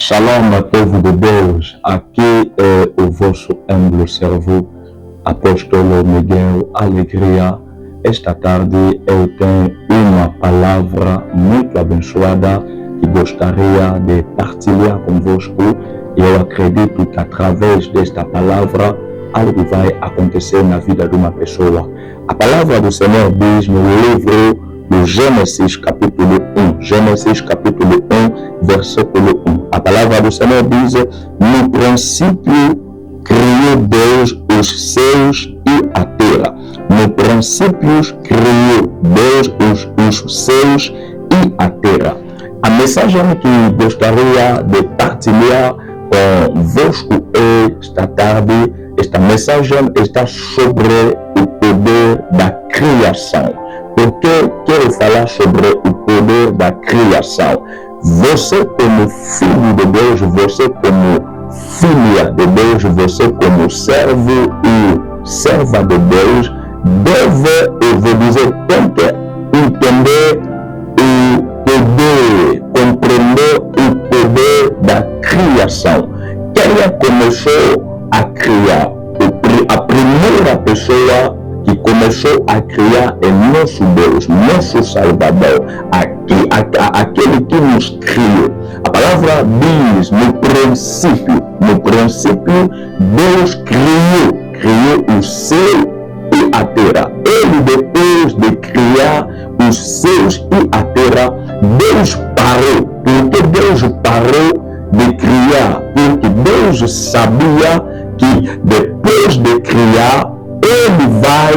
Shalom, povo de Deus, aqui é o vosso humble servo, Apóstolo Miguel Alegria. Esta tarde eu tenho uma palavra muito abençoada que gostaria de partilhar convosco e eu acredito que através desta palavra algo vai acontecer na vida de uma pessoa. A palavra do Senhor diz no livro do Gênesis capítulo 1, Gênesis capítulo 1, versículo 1. A palavra do Senhor diz: no princípio criou Deus os céus e a terra. No princípio criou Deus os céus e a terra. A mensagem que gostaria de partilhar convosco esta tarde, esta mensagem está sobre o poder da criação. Porque quero falar sobre o poder da criação. Você como filho de Deus, você como filha de Deus, você como servo e serva de Deus, deve, eu vou dizer, tem que entender o poder, compreender o poder da criação. Quem começou a criar? A primeira pessoa que começou a criar é nosso Deus, nosso Salvador, aquele que nos criou. A palavra diz no princípio, Deus criou o céu e a terra. Ele, depois de criar os céus e a terra, Deus parou. Porque Deus parou de criar? Porque Deus sabia que depois de criar, Ele vai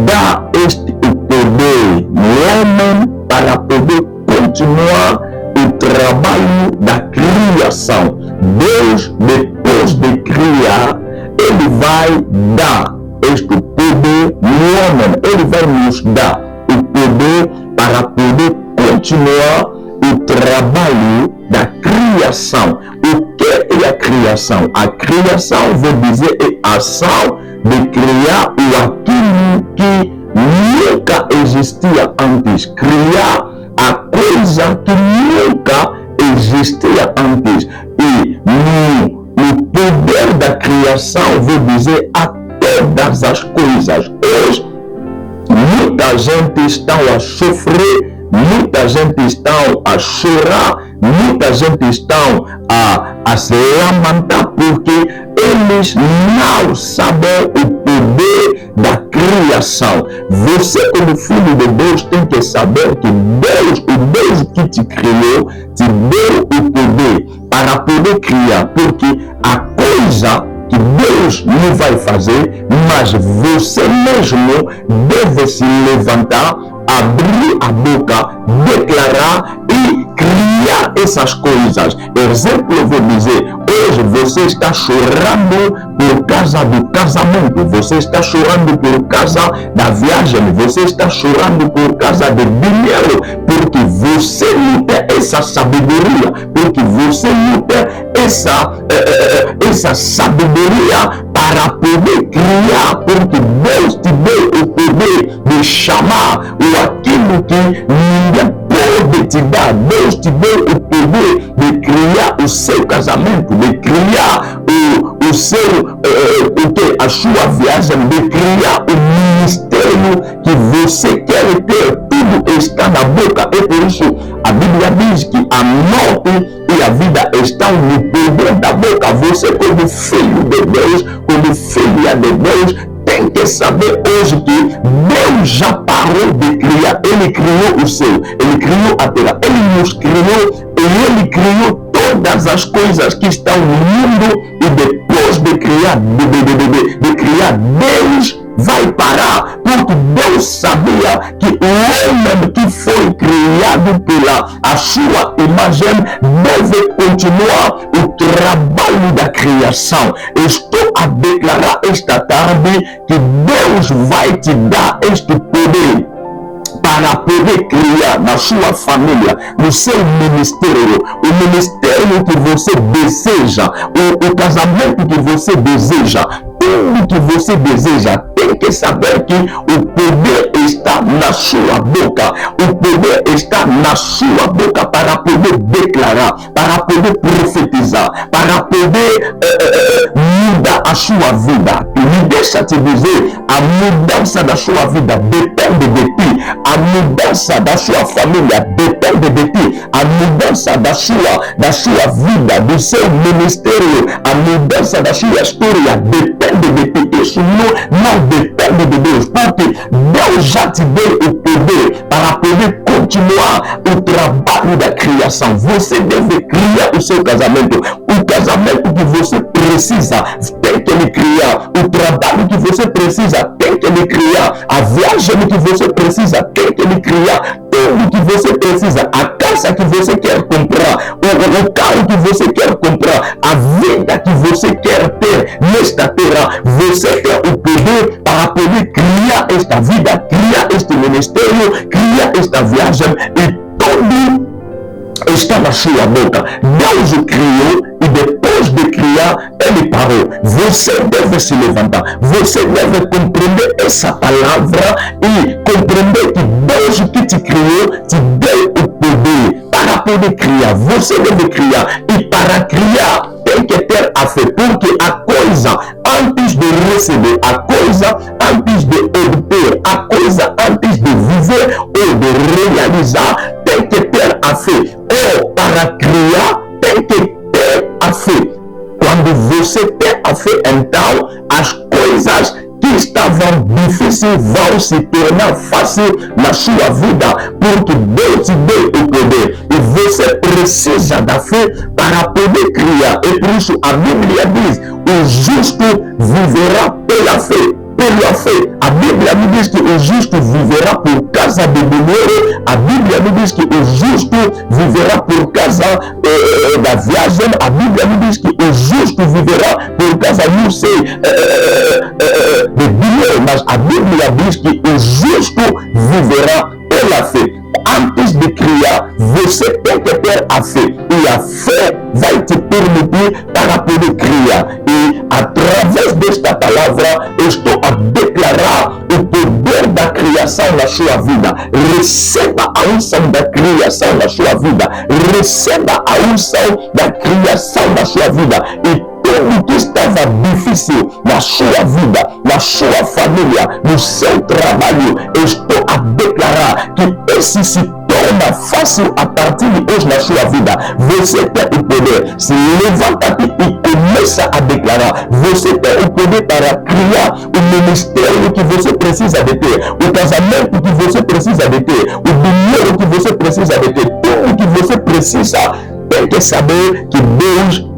dar este poder no homem para poder continuar o trabalho da criação. Deus, depois de criar, Ele vai dar este poder no homem. Ele vai nos dar o poder para poder continuar o trabalho da criação. O que é a criação? A criação, vou dizer, é a ação de criar aquilo que nunca existia antes. Criar a coisa que nunca existia antes. E no poder da criação, vou dizer, a todas as coisas. Hoje, muita gente está a sofrer, muita gente está a chorar, muita gente está a se lamentar porque eles não sabem o poder da criação. Você, como filho de Deus, tem que saber que Deus, o Deus que te criou, te deu o poder para poder criar, porque a coisa que Deus não vai fazer, mas você mesmo deve se levantar, abrir a boca, declarar e criar essas coisas. Exemplo, eu vou dizer, hoje você está chorando por causa do casamento, você está chorando por causa da viagem, você está chorando por causa do dinheiro, porque você não tem essa sabedoria, porque você não tem essa sabedoria para poder criar, porque Deus te deu o poder de chamar aquilo que ninguém pode te dar. Deus te deu o poder de criar o seu casamento, de criar a sua viagem, de criar o ministério que você quer ter. Tudo está na boca. É por isso a Bíblia diz que a morte e a vida estão no poder da boca. Você, como filho de Deus, como filha de Deus, tem que saber hoje que Deus já parou de criar. Ele criou o céu, Ele criou a terra, Ele nos criou e Ele criou todas as coisas que estão no mundo. E depois de criar, Deus vai parar, porque Deus sabia que o homem que foi criado pela a sua imagem deve continuar o trabalho da criação. Estou a declarar esta tarde que Deus vai te dar este poder para poder criar na sua família, no seu ministério, o ministério que você deseja, o casamento que você deseja, tudo que você deseja, tem que saber que o poder está na sua boca. O poder está na sua boca para poder declarar, para poder profetizar, para poder mudar a sua vida. Me deixa te dizer, a mudança da sua vida depende de ti. A mudança da sua família depende de ti. A mudança da sua vida, do seu ministério, a mudança da sua história depende de ti. Isso não depende de Deus, porque Deus já te deu o poder para poder continuar o trabalho da criação. Você deve criar o seu casamento. O casamento que você precisa, tem que lhe criar. O trabalho que você precisa, tem que lhe criar. A viagem que você precisa, tem que lhe criar. Tudo que você precisa, a casa que você quer comprar, o carro que você quer comprar, a vida que você quer ter nesta terra, você tem o poder para poder criar esta vida, criar este ministério, criar esta viagem, e tudo está na sua boca. Deus o criou e depois de criar, ele parou. Você deve se levantar. Você deve compreender essa palavra e compreender que Deus que te criou te deu o poder para poder criar. Você deve criar, e para criar tem que ter a fé, porque a coisa antes de receber, a coisa antes de obter, a coisa antes de viver ou de realizar, tem que ter a fé. Ou para criar, tem que ter a fé. Quando você tem a fé, então as coisas que estavam difíceis vão se tornar fácil na sua vida, porque Deus te deu o poder e você precisa da fé para poder criar. E por isso a Bíblia diz: o justo viverá pela fé. Pela fé. A Bíblia me diz que o justo viverá por causa do dinheiro. A Bíblia me diz que o justo viverá por causa da viagem. A Bíblia me diz que o justo viverá por causa, não sei, de dinheiro. Mas a Bíblia diz que o justo viverá pela fé. Antes de criar, você tem que ter a fé. E a fé vai te permitir para poder criar. E através desta palavra, eu estou a declarar o poder da criação na sua vida. Receba a unção da criação na sua vida. Receba a unção da criação na sua vida. E tudo que estava difícil na sua vida, na sua família, no seu trabalho, eu estou a declarar que esse se torna fácil a partir de hoje na sua vida. Você tem o poder. Se levanta-te e começa a declarar. Você tem o poder para criar o ministério que você precisa de ter, o casamento que você precisa de ter, o dinheiro que você precisa de ter. Tudo que você precisa, tem que saber que Deus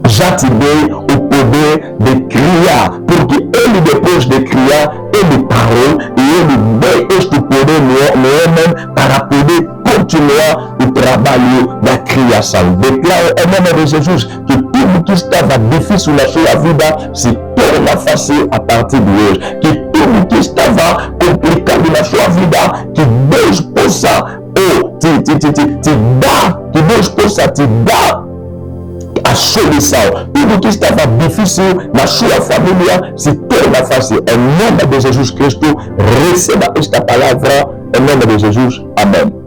já te deu o poder de criar, porque ele, depois de criar, ele parou e ele deu este poder no homem para poder continuar o trabalho da criação. Declaro em nome de Jesus que tudo que estava difícil na sua vida se torna fácil a partir de hoje. Que tudo que estava complicado na sua vida, que Deus possa te dar, que Deus possa te dar a solução. Tudo que estava difícil na sua família se torna fácil. Em nome de Jesus Cristo, receba esta palavra. Em nome de Jesus. Amém.